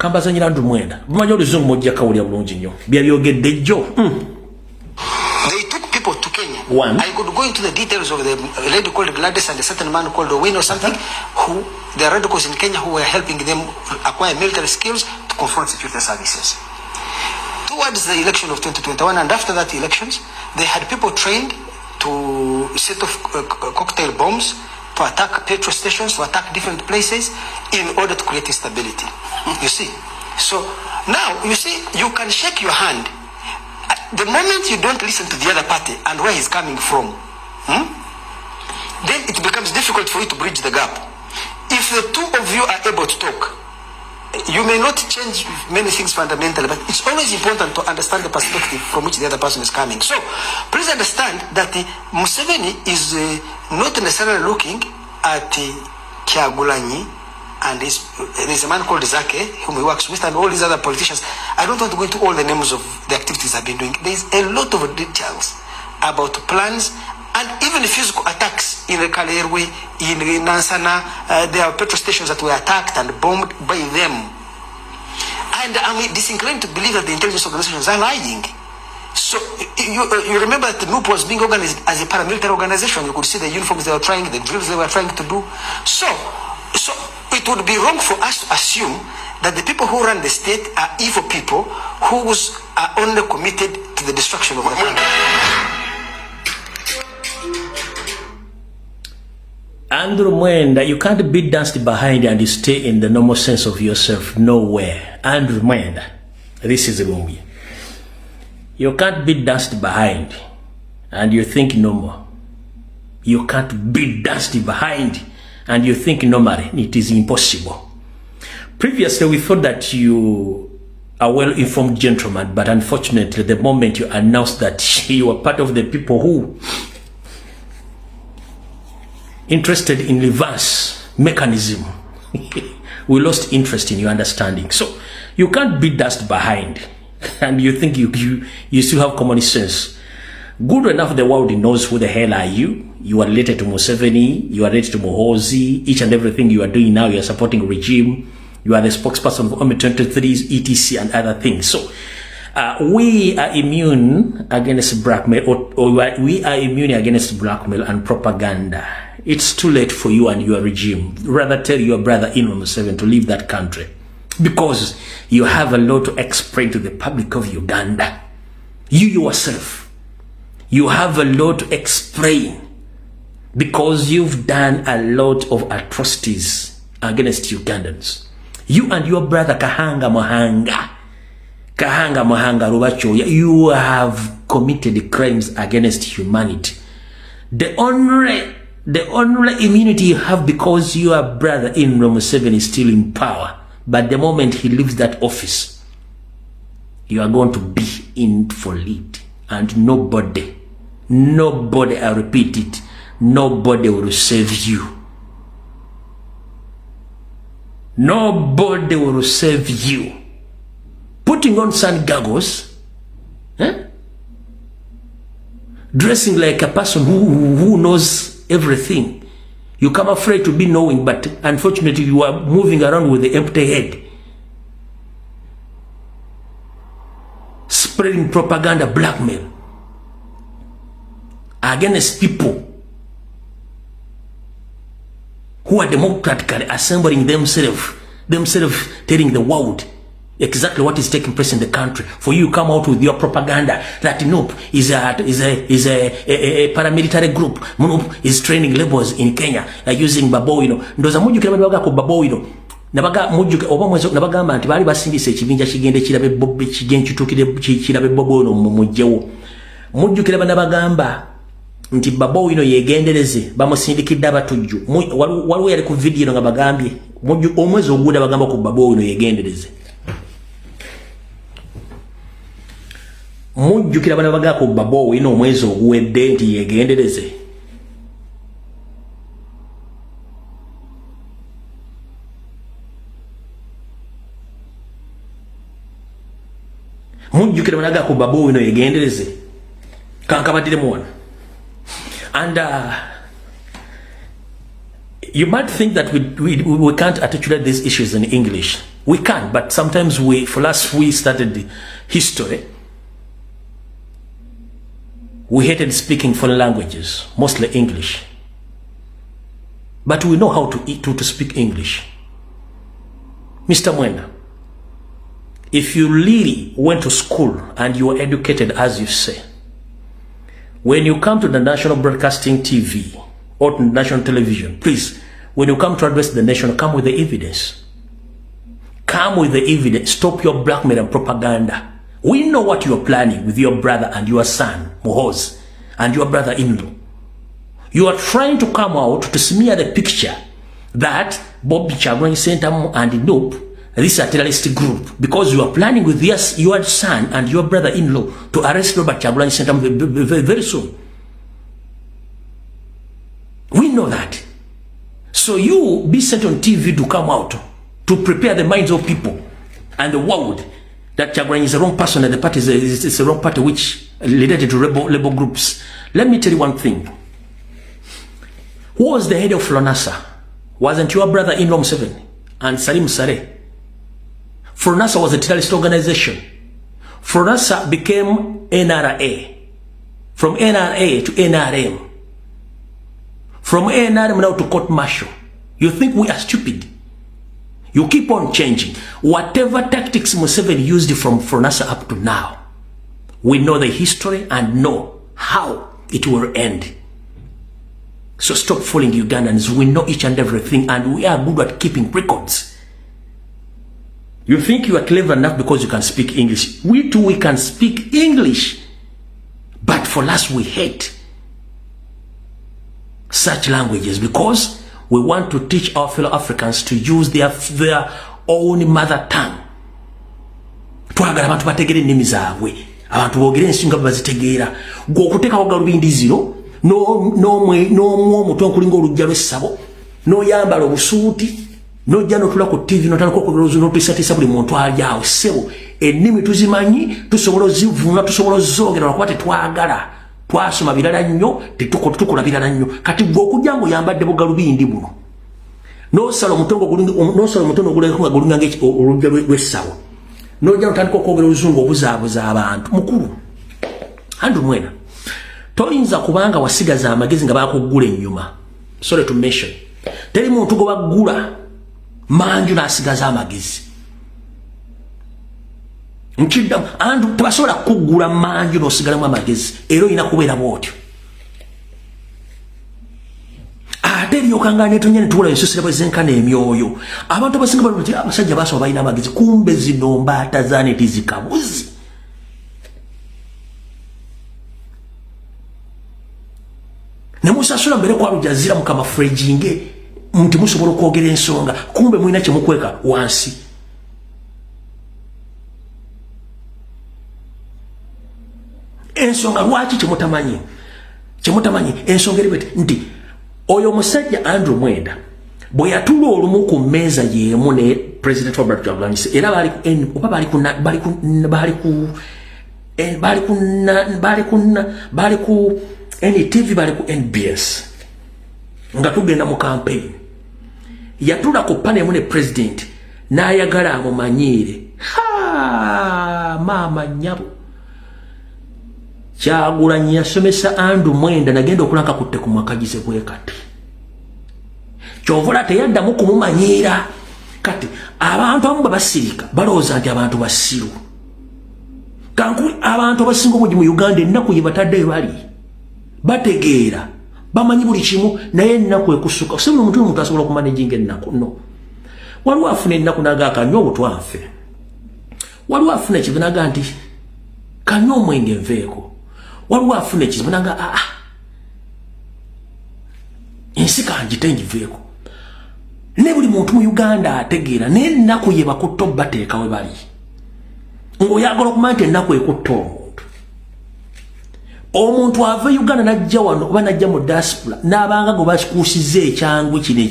Kambaza nyirandu Mwenda. Bumanyi oluzungu mojja kawulya bulungi nnyo. Byayogedde jjo. They took people to Kenya. One. I could go into the details of the lady called Gladys and a certain man called Owen or something, who the radicals in Kenya who were helping them acquire military skills to confront security services. Towards the election of 2021 and after that elections, they had people trained to set off cocktail bombs, to attack petrol stations, to attack different places in order to create instability. You see? So now, you see, you can shake your hand. The moment you don't listen to the other party and where he's coming from, then it becomes difficult for you to bridge the gap. If the two of you are able to talk, you may not change many things fundamentally, but it's always important to understand the perspective from which the other person is coming. So, please understand that Museveni is not necessarily looking at Kyagulanyi and there's a man called Zake, whom he works with, and all these other politicians. I don't want to go into all the names of the activities I've been doing. There's a lot of details about plans and even physical attacks in the Kalerwe, in Nansana. There are petrol stations that were attacked and bombed by them. And I'm disinclined to believe that the intelligence organizations are lying. So you remember that the MUP was being organized as a paramilitary organization. You could see the uniforms they were trying, the drills they were trying to do. So it would be wrong for us to assume that the people who run the state are evil people who are only committed to the destruction of the country. Andrew Mwenda, you can't be danced behind and stay in the normal sense of yourself nowhere. Andrew Mwenda, this is Lumbuye. You can't be danced behind and you think normal. You can't be danced behind and you think normally. It is impossible. Previously, we thought that you are well-informed gentleman, but unfortunately, the moment you announced that you are part of the people who interested in reverse mechanism, we lost interest in your understanding. So you can't be danced behind and you think you still have common sense. Good enough the world knows who the hell are you. You are related to Museveni, you are related to Mohozi. Each and everything you are doing now, you are supporting regime. You are the spokesperson of OMI-23's etc and other things. So we are immune against blackmail, or we are immune against blackmail and propaganda. It's too late for you and your regime. Rather tell your brother-in-law Museveni to leave that country, because you have a lot to explain to the public of Uganda. You yourself, you have a lot to explain, because you've done a lot of atrocities against Ugandans. You and your brother Kahanga Mohanga Rubachoya, you have committed crimes against humanity. The only immunity you have because your brother-in-law Museveni is still in power. But the moment he leaves that office, you are going to be in for it. And nobody, I repeat it, nobody will save you. Nobody will save you. Putting on sun goggles, dressing like a person who knows everything. You come afraid to be knowing, but unfortunately you are moving around with the empty head. Spreading propaganda, blackmail against people who are democratically assembling themselves telling the world exactly what is taking place in the country. For you come out with your propaganda that NUP is a paramilitary group. NUP is training labels in Kenya using baboino. Ndoza muju kila baga ko baboino. Nabaga muju oba mwezo nabaga manti bali basindise ekibinja kigende kirabe bobbe kigenchi tukire kirabe baboino mumujewo. Muju kila banabagamba nti baboino yegendereze bamusindikidde abatujju. Waliwo yali ku video nga bagambye muju omwezo oguda bagamba ku baboino yegendereze. Mujjukira bana bagako babo wino omwezi oguwedde nti yegendereze. Mujjukira bana bagako babo wino yegendereze. Kankabadire muwana. And you might think that we can't articulate these issues in English. We can, but sometimes for us, we started the history. We hated speaking foreign languages, mostly English. But we know how to speak English. Mr. Mwenda, if you really went to school and you were educated, as you say, when you come to the National Broadcasting TV or to national television, please, when you come to address the nation, come with the evidence. Come with the evidence. Stop your blackmail and propaganda. We know what you're planning with your brother and your son, Muhoz, and your brother-in-law. You are trying to come out to smear the picture that Bob Kyagulanyi Ssentamu and Nope, this is a terrorist group, because you are planning with your son and your brother-in-law to arrest Robert Kyagulanyi Ssentamu very soon. We know that. So you be sent on TV to come out to prepare the minds of people and the world that Kyagulanyi is the wrong person and the party is the wrong party which related to rebel groups. Let me tell you one thing. Who was the head of FLONASA? Wasn't your brother-in-law Museveni and Salim Saleh? FLONASA was a terrorist organization. FLONASA became NRA. From NRA to NRM. From NRM now to court martial. You think we are stupid? You keep on changing. Whatever tactics Museveni used from FLONASA up to now, we know the history and know how it will end. So stop fooling Ugandans. We know each and everything, and we are good at keeping records. You think you are clever enough because you can speak English. We too, we can speak English. But for us, we hate such languages because we want to teach our fellow Africans to use their own mother tongue. Twagala abantu bategere ennimi zaabwe. Abantu boogere ensinga bazitegeera. Gwe okuteeka Galubindi ziro n'omwomuto okulinga olujja lw'essabo n'oyambala obusuuti n'ojja n'otula ku TV n'otandika n'otuisatiisa buli muntu ali awo. Ssebo ennimi tuzimanyi, tusobola ozivuna, tusobola ozoogera lwakuba tetwagala. Twasoma birala nnyo, tetukola birala nnyo. Kati gwe okujja ng'oyambadde Bugalubindi buno n'osala omutongo ogulinga olujja lw'essabo n'ojja n'otandika okwogera oluzungu obuzaabuza abantu. Mukulu Andrew Mwenda, toyinza kubanga wasigaza amagezi nga bakugula ennyuma. Sorry to mention. Teri muntu gwe baggula manju n'asigaza amagezi. Nkiddamu Andrew, tebasobola kuggula manju n'osigalamu amagezi. Era olina kubeera bw'otyo. Ate eryokanga neetonya ne tuwola ensusira bwe zenkana emyoyo. Abantu abasinga bali bati abasajja baasoma balina amagezi. Kumbe zino mbaata zaaneti zikabuzi. Nemusasula mbere kwa Aljazeera mukama frejinge nti musobola okwogera ensonga. Kumbe mulina kye mukweka wansi. Ensonga lwaki kyemutamanyi ensonga eri nti oyo musajja Andrew Mwenda bwe yatula olumu ku mmeeza yeemu ne President Robert Kyagulanyi era bali ku NTV bali ku NBS nga tugenda mu campaign. Yatula ku panel mu ne president n'ayagala amumanyiire. Maama nyabo Kyagulanyi yasomesa Andrew Mwenda nagenda okulanga kutte ku mwakagize bwe kati. Kyovula teyaddamu kumumanyiira. Kati abantu abamu basirika balowooza nti abantu basiru. Kankuli abantu abasinga obungi mu Uganda ennaku ye batadde bali bategeera bamanyi buli kimu naye ennaku ekusuka. Si buli muntu asobola okumanejinga ennaku. No. Waliwo afuna ennaku naga kanywa obutwanfe. Waliwo afuna ekivu naga nti kanywa omwenge nveeko. Waliwo afuna ekizibu naga ensi kanjite ngiveeko. Ne buli muntu mu Uganda ategeera n'ennaku ye bakutta bateeka we bali. Ng'oyagala okumanya nti ennaku ekutta omuntu ava Uganda najja wano oba najja mu diaspora n'abanga gwe basikuusizza ekyangwe kino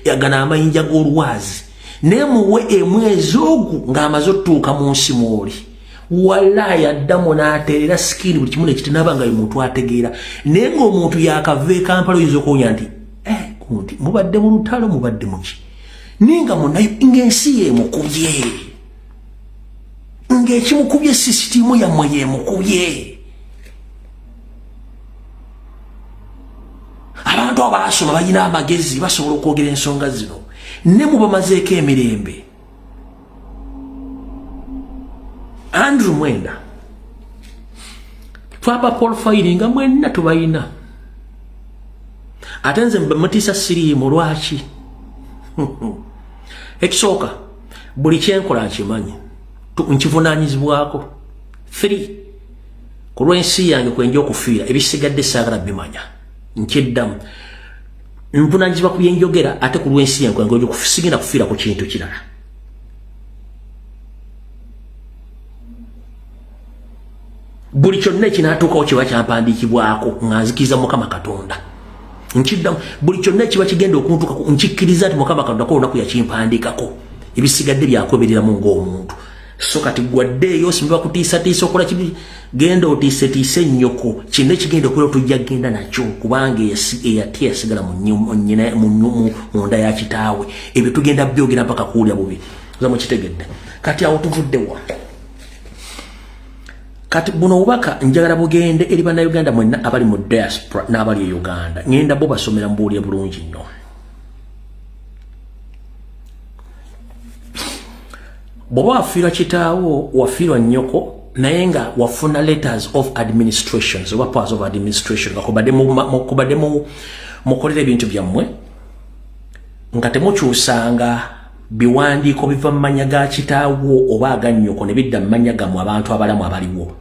yagana amayinja g'olwazi nemuwe emwezi ogu ng'amaze otutuuka mu nsi mw'oli. Wallahi addamu n'ateerera sikini buli kimu nekitinaba nga ye muntu ategeera. Naye ng'omuntu yakava e Kampala oyinza okuwonya nti mubadde mu lutalo mubadde muki. ninga munayo ngensi ye mukubye ngekimukubye sisitimu yammwe ye mukubye abantu abasoma balina amagezi basobola okwogera ensonga zino ne mu bamazeeko emirembe. Andrew Mwenda twaba profile nga mwenna tubayina ate nze mutiisa siriimu lwaki ekisooka buli kyenkola nkimanyi nkivunaanyizibwako 3 ku lw'ensi yange kwenja okufiira ebisigadde saagala bimanya nkiddamu nvunaanyizibwa ku byenjogera ate ku lw'ensi yange kwenja sigenda kufiira ku kintu kirala. Buli kyonna ekinaatuukawo kiba kyampandiikibwako nga nzikiriza Mukama Katonda nkiddamu buli kyonna ekiba kigenda okuntuukako nkikkiriza nti Mukama Katonda ko olunaku yakimpandiikako ebisigadde byakwebereramu ng'omuntu. So kati gwaddeeyo simba kutiisatiisa okola kibi genda otiisetiise nnyoko kinna ekigenda okubeera tujja genda nakyo kubanga eyate yasigala munda ya kitaawe ebyo tugenda byogera mpaka kuwulya bubi za mukitegedde. Kati awo tuvuddewa kati buno obubaka njagala bugende eri bannayuganda mwenna abali mu diaspora n'abali e Uganda ngenda bo basomera mbuulya bulungi nnyo. Bw'oba wafiirwa kitaawo wafiirwa nnyoko naye nga wafuna letters of administrations oba powers of administration nga kubadde mukolera ebintu byammwe nga temukyusanga biwandiiko biva mu manya ga kitaawo oba aga nnyoko ne bidda mu manya gammwe abantu abalamu abaliwo.